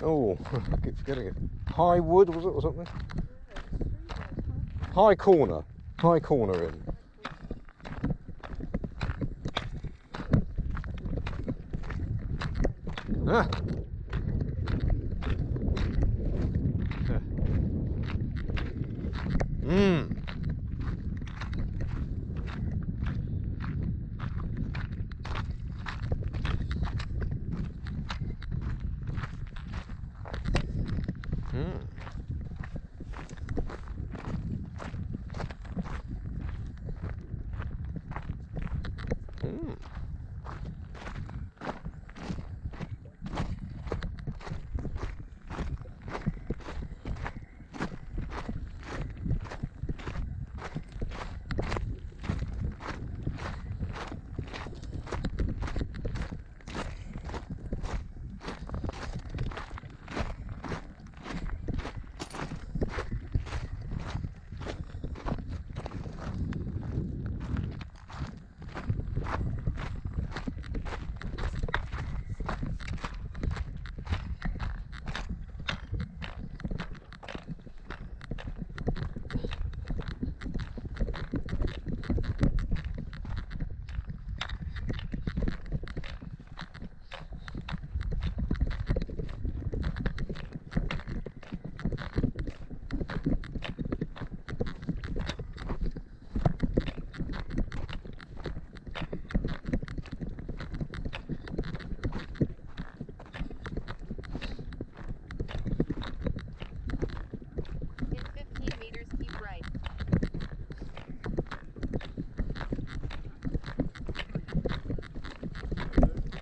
Oh, I keep forgetting it. High Wood, was it, or something? High Corner. High Corner Inn. Ah. Mmm. Mm. Mm.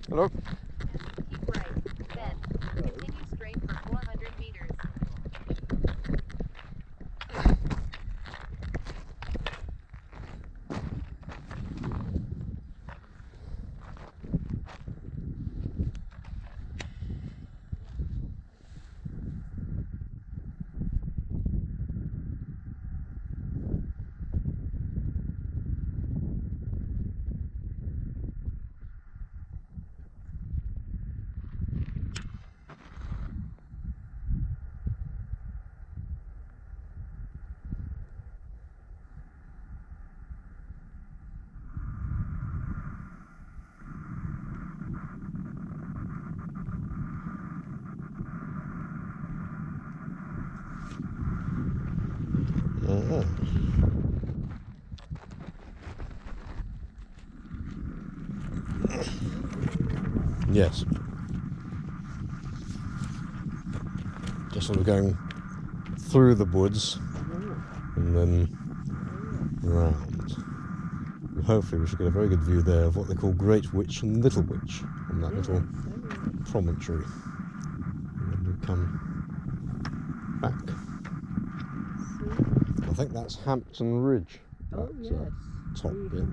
Hello? Keep right, then continue straight for 400 meters. Oh. Yes. Just sort of going through the woods and then round. And hopefully we should get a very good view there of what they call Great Witch and Little Witch on that little promontory. And then we come back. I think that's Hampton Ridge. Oh, That, yes. top bit.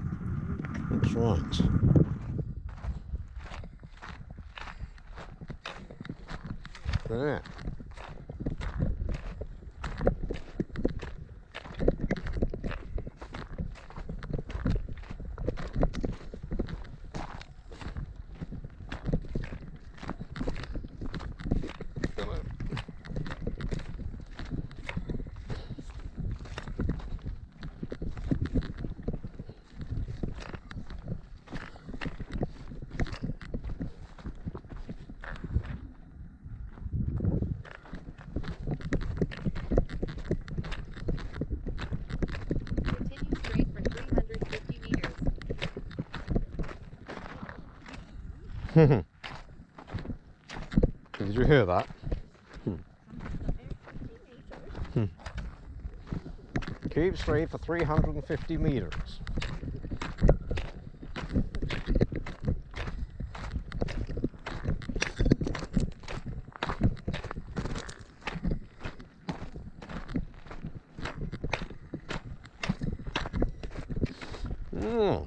That's right. There. Continue straight for 350 meters. Did you hear that? Keep straight for 350 meters. Mm.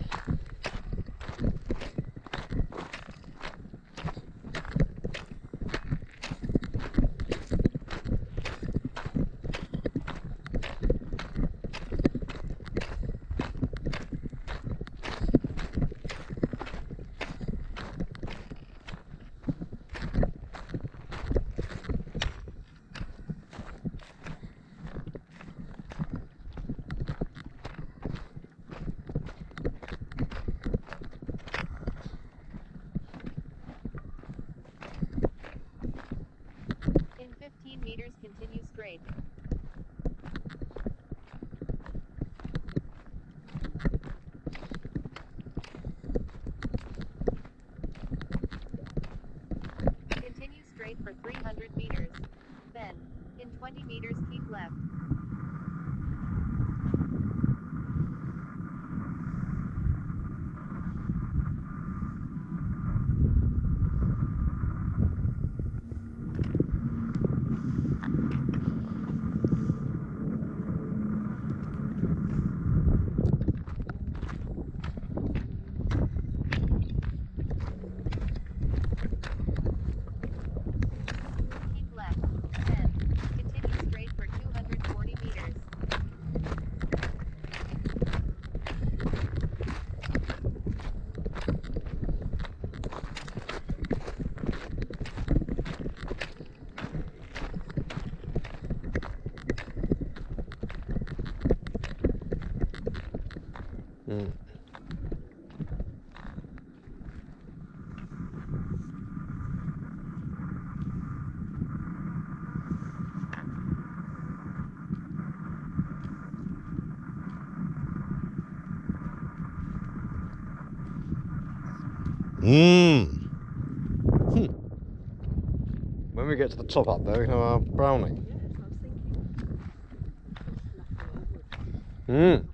straight. Continue straight for 300 meters. Then, in 20 meters keep left. Keep left. Then, continue straight for 240 meters. Mm. When we get to the top up there, we can have our brownie. Yeah, that's what I was thinking. Just like a little wood. Mm.